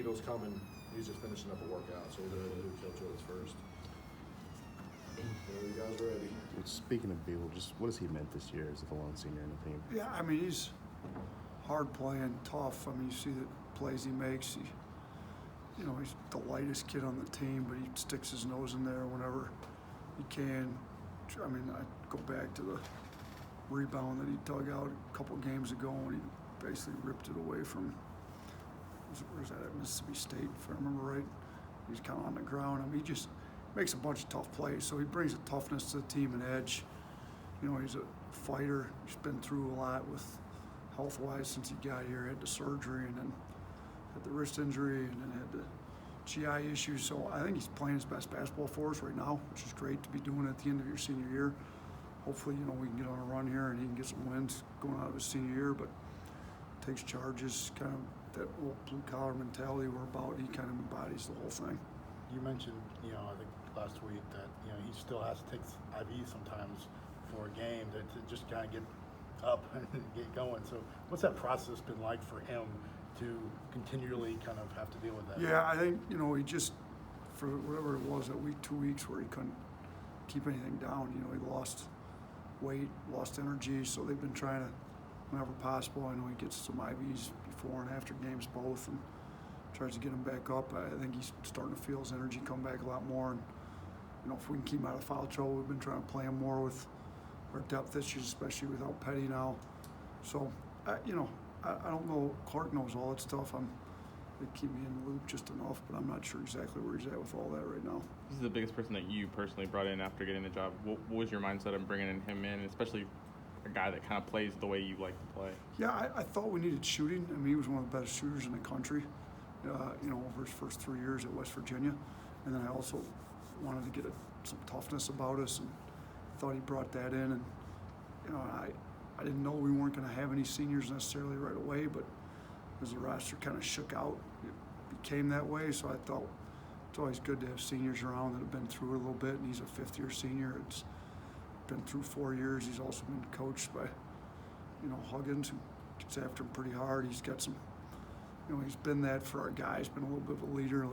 Beetle's coming. He's just finishing up a workout, so we're going to do Coach Oats first. Whenever you guys are ready. Speaking of Beetle, just what has he meant this year as the lone senior in the team? Yeah, I mean, he's hard playing, tough. I mean, you see the plays he makes. He's the lightest kid on the team, but he sticks his nose in there whenever he can. I mean, I go back to the rebound that he dug out a couple games ago, and he basically ripped it away from, where's that, at Mississippi State, if I remember right. He's kind of on the ground. I mean, he just makes a bunch of tough plays, so he brings a toughness to the team and edge. He's a fighter. He's been through a lot with health-wise since he got here. Had the surgery and then had the wrist injury and then had the GI issues. So I think he's playing his best basketball for us right now, which is great to be doing at the end of your senior year. Hopefully, we can get on a run here and he can get some wins going out of his senior year, but takes charges, kind of that old blue-collar mentality we're about. He kind of embodies the whole thing. You mentioned, I think last week that, he still has to take IV sometimes for a game to just kind of get up and get going. So what's that process been like for him to continually kind of have to deal with that? Yeah, I think, he just, for whatever it was, that week, 2 weeks where he couldn't keep anything down, he lost weight, lost energy, so they've been trying to, whenever possible, I know he gets some IVs before and after games both, and tries to get him back up. I think he's starting to feel his energy come back a lot more, and if we can keep him out of foul trouble, we've been trying to play him more with our depth issues, especially without Petty now. So, I don't know. Clark knows all that stuff. They keep me in the loop just enough, but I'm not sure exactly where he's at with all that right now. This is the biggest person that you personally brought in after getting the job. What was your mindset of bringing him in, especially a guy that kind of plays the way you like to play? Yeah, I thought we needed shooting. I mean, he was one of the best shooters in the country, over his first 3 years at West Virginia. And then I also wanted to get some toughness about us, and thought he brought that in. And, I didn't know we weren't going to have any seniors necessarily right away, but as the roster kind of shook out, it became that way. So I thought it's always good to have seniors around that have been through it a little bit, and he's a fifth-year senior. It's been through 4 years. He's also been coached by, Huggins, who gets after him pretty hard. He's got some, he's been that for our guys, been a little bit of a leader,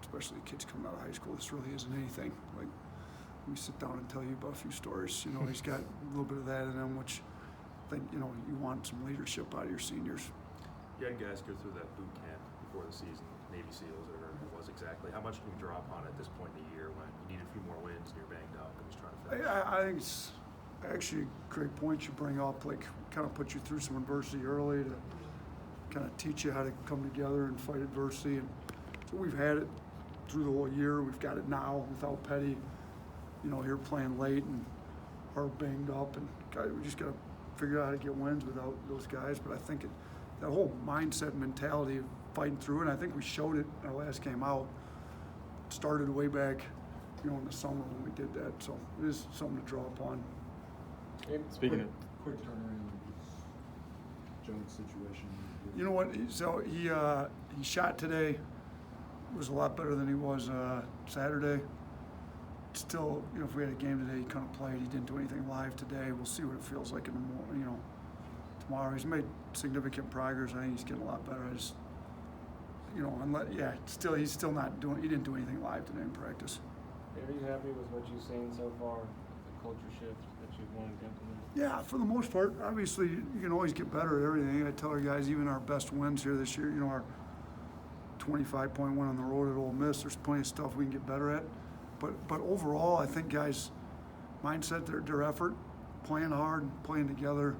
especially kids coming out of high school. This really isn't anything. Let me sit down and tell you about a few stories. He's got a little bit of that in him, which I think, you want some leadership out of your seniors. You had guys go through that boot camp before the season, Navy SEALs, whatever it was exactly. How much can you draw upon at this point in the year when you need a few more wins and you're banged up and just trying to finish? I think it's actually a great point you bring up, kind of put you through some adversity early to kind of teach you how to come together and fight adversity. And so we've had it through the whole year. We've got it now without Petty, here playing late and hard banged up. And we just got to figure out how to get wins without those guys. But I think that whole mindset and mentality of fighting through it, and I think we showed it in our last game out. It started way back, in the summer when we did that. So it is something to draw upon. Speaking of quick turnaround, Jones situation. You know what? So he shot today. Was a lot better than he was Saturday. Still, if we had a game today, he couldn't play. He didn't do anything live today. We'll see what it feels like in the morning. Tomorrow. He's made significant progress. I think he's getting a lot better. I just, he's still not doing. He didn't do anything live today in practice. Are you happy with what you've seen so far? The culture shift that you've wanted to implement? Yeah, for the most part. Obviously, you can always get better at everything. I tell our guys, even our best wins here this year, our 25-point win on the road at Ole Miss, there's plenty of stuff we can get better at. But overall, I think guys' mindset, their effort, playing hard, playing together,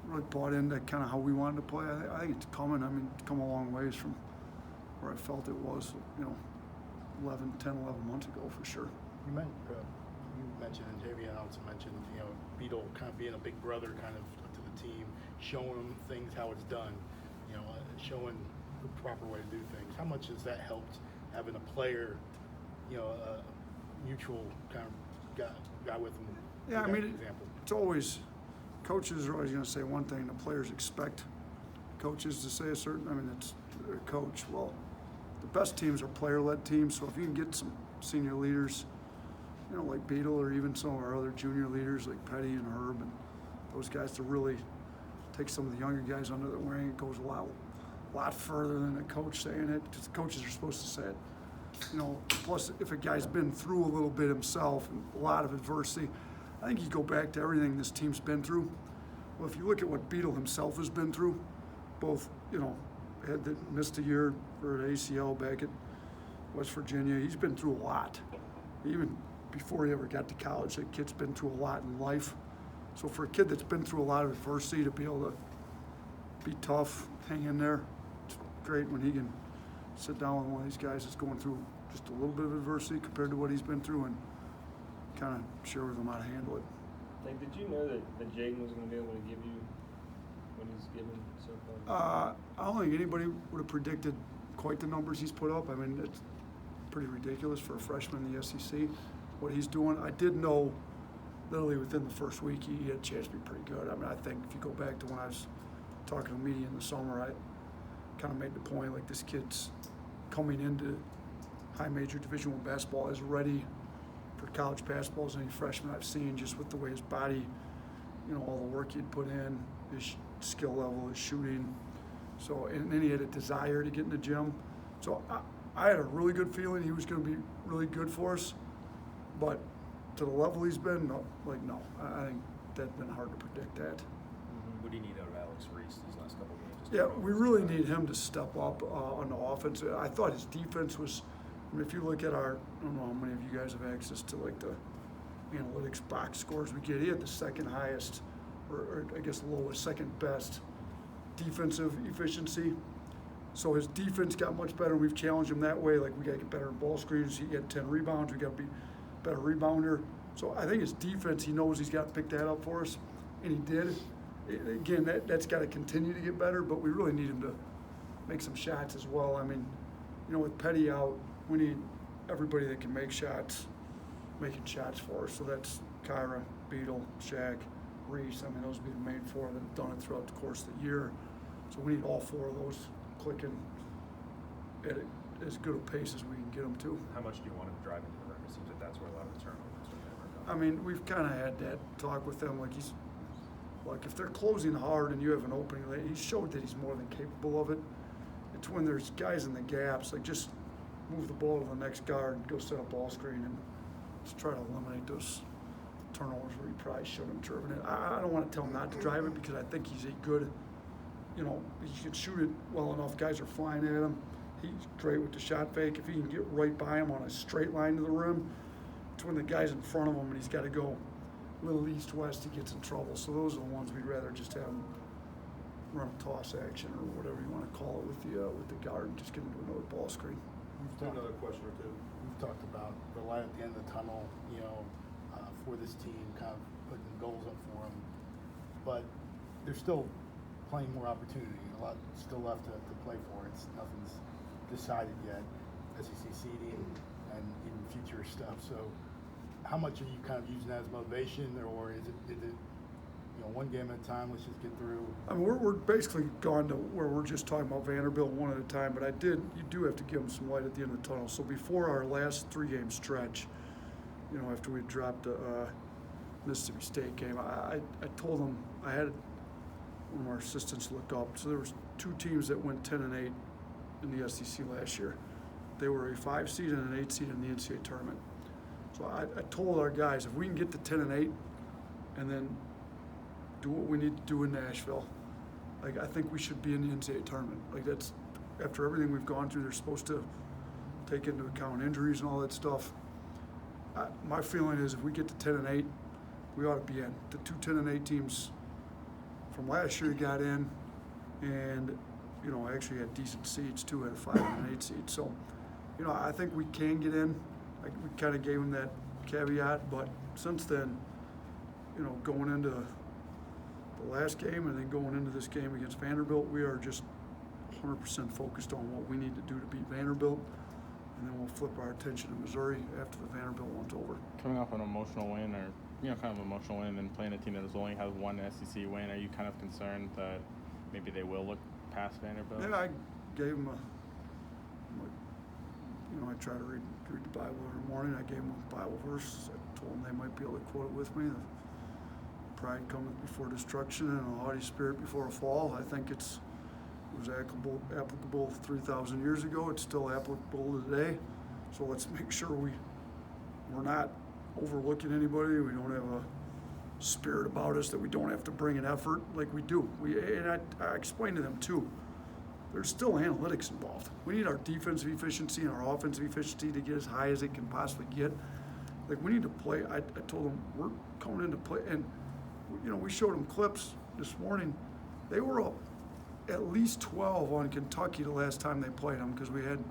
really bought into kind of how we wanted to play. I think it's coming. I mean, it's come a long ways from where I felt it was, 10, 11 months ago for sure. You mentioned, and Javier also mentioned, Beetle kind of being a big brother kind of to the team, showing them things how it's done, showing the proper way to do things. How much has that helped having a player, a mutual kind of guy with them? Yeah, I mean, it's always, coaches are always going to say one thing. The players expect coaches to say a certain, it's their coach. Well, the best teams are player-led teams, so if you can get some senior leaders, like Beetle, or even some of our other junior leaders like Petty and Herb and those guys to really take some of the younger guys under their wing, it goes a a lot further than the coach saying it, because the coaches are supposed to say it. You know, plus if a guy's been through a little bit himself and a lot of adversity, I think you go back to everything this team's been through. Well, if you look at what Beadle himself has been through, both, you know, missed a year for an ACL back at West Virginia. He's been through a lot. Even before he ever got to college, that kid's been through a lot in life. So for a kid that's been through a lot of adversity to be able to be tough, hang in there, it's great when he can sit down with one of these guys that's going through just a little bit of adversity compared to what he's been through and kind of share with him how to handle it. Like, did you know that Jaden was going to be able to give you what he's given so far? I don't think anybody would have predicted quite the numbers he's put up. I mean, it's pretty ridiculous for a freshman in the SEC, what he's doing. I did know literally within the first week he had a chance to be pretty good. I mean, I think if you go back to when I was talking to media in the summer, I kind of made the point, like, this kid's coming into high major Division I basketball as ready for college basketball as any freshman I've seen, just with the way his body, you know, all the work he'd put in, his skill level, his shooting. So, and then he had a desire to get in the gym. So I had a really good feeling he was going to be really good for us. But to the level he's been, no. I think that's been hard to predict that. What do you need out of Alex Reese these last couple games? Yeah, we really need him to step up on the offense. I thought his defense was, I mean, if you look at our, I don't know how many of you guys have access to like the analytics box scores we get. He had the second highest, or I guess lowest, second best defensive efficiency. So his defense got much better. We've challenged him that way. Like, we got to get better in ball screens. He had 10 rebounds. We got to be better rebounder. So I think his defense, he knows he's got to pick that up for us, and he did. Again, that's got to continue to get better, but we really need him to make some shots as well. I mean, you know, with Petty out, we need everybody that can make shots, making shots for us. So that's Kyra, Beadle, Shaq, Reese. I mean, those would be the main four that have done it throughout the course of the year. So we need all four of those clicking at as good a pace as we can get them to. How much do you want him driving to the rim? It seems like that's where a lot of the turnovers are. I mean, we've kind of had that talk with them. Like if they're closing hard and you have an opening, he showed that he's more than capable of it. It's when there's guys in the gaps, like, just move the ball to the next guard and go set a ball screen and just try to eliminate those turnovers where he probably shouldn't have driven it. I don't want to tell him not to drive it, because I think he's a good, you know, he can shoot it well enough. Guys are flying at him. He's great with the shot fake. If he can get right by him on a straight line to the rim, it's when the guy's in front of him and he's got to go a little east-west, he gets in trouble. So those are the ones we'd rather just have him run a toss action or whatever you want to call it with the guard and just get into another ball screen. Another question or two. We've talked about the light at the end of the tunnel, you know, for this team, kind of putting goals up for them. But there's still plenty more opportunity, a lot still left to play for. Nothing's decided yet, SEC seeding and even future stuff. So how much are you kind of using that as motivation, or is it you know, one game at a time, let's just get through? I mean, we're basically gone to where we're just talking about Vanderbilt one at a time, but you do have to give them some light at the end of the tunnel. So before our last 3-game stretch, you know, after we dropped a Mississippi State game, I told them, I had one of our assistants look up. So there was 2 teams that went 10-8 in the SEC last year. They were a 5 seed and an 8 seed in the NCAA tournament. So I told our guys, if we can get to 10-8 and then do what we need to do in Nashville, like, I think we should be in the NCAA tournament. Like, that's, after everything we've gone through, they're supposed to take into account injuries and all that stuff. My feeling is if we get to 10-8, we ought to be in. The 2 10-8 teams from last year got in, and, you know, actually had decent seeds too, had a 5 and an 8 seed. So, you know, I think we can get in. Like, we kind of gave them that caveat, but since then, you know, going into the last game and then going into this game against Vanderbilt, we are just 100% focused on what we need to do to beat Vanderbilt, and then we'll flip our attention to Missouri after the Vanderbilt one's over. Coming off an emotional win, or, you know, kind of emotional win, and then playing a team that only has one SEC win, are you kind of concerned that maybe they will look past Vanderbilt? Yeah, I gave them you know, I try to read the Bible every morning. I gave them a Bible verse. I told them they might be able to quote it with me. Pride cometh before destruction and a haughty spirit before a fall. I think it's was applicable 3,000 years ago. It's still applicable today. So let's make sure we're not overlooking anybody. We don't have a spirit about us that we don't have to bring an effort like we do. And I explained to them too, there's still analytics involved. We need our defensive efficiency and our offensive efficiency to get as high as it can possibly get. Like, we need to play. I told them we're coming into play, and we showed them clips this morning. They were up at least 12 on Kentucky the last time they played them, because we had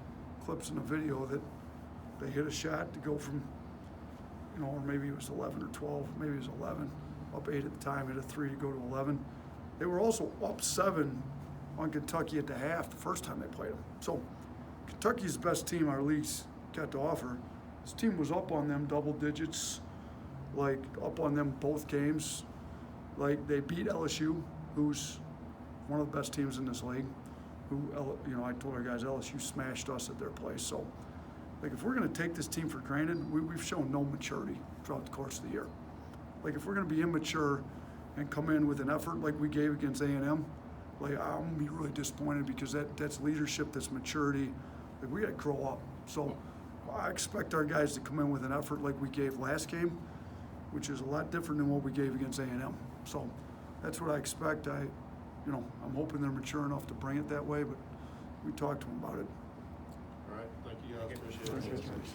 clips in the video that they hit a shot to go from, or maybe it was 11 or 12, maybe it was 11, up 8 at the time, hit a 3 to go to 11. They were also up 7 on Kentucky at the half the first time they played them. So Kentucky's the best team our league's got to offer. This team was up on them double digits, like up on them both games. Like, they beat LSU, who's one of the best teams in this league. I told our guys LSU smashed us at their place. So, like, if we're going to take this team for granted, we've shown no maturity throughout the course of the year. Like, if we're going to be immature and come in with an effort like we gave against A&M, like, I'm going to be really disappointed, because that's leadership, that's maturity. Like, we got to grow up. So I expect our guys to come in with an effort like we gave last game, which is a lot different than what we gave against A&M. So that's what I expect. I'm hoping they're mature enough to bring it that way, but we talked to them about it. All right, thank you guys. Appreciate it. Thanks.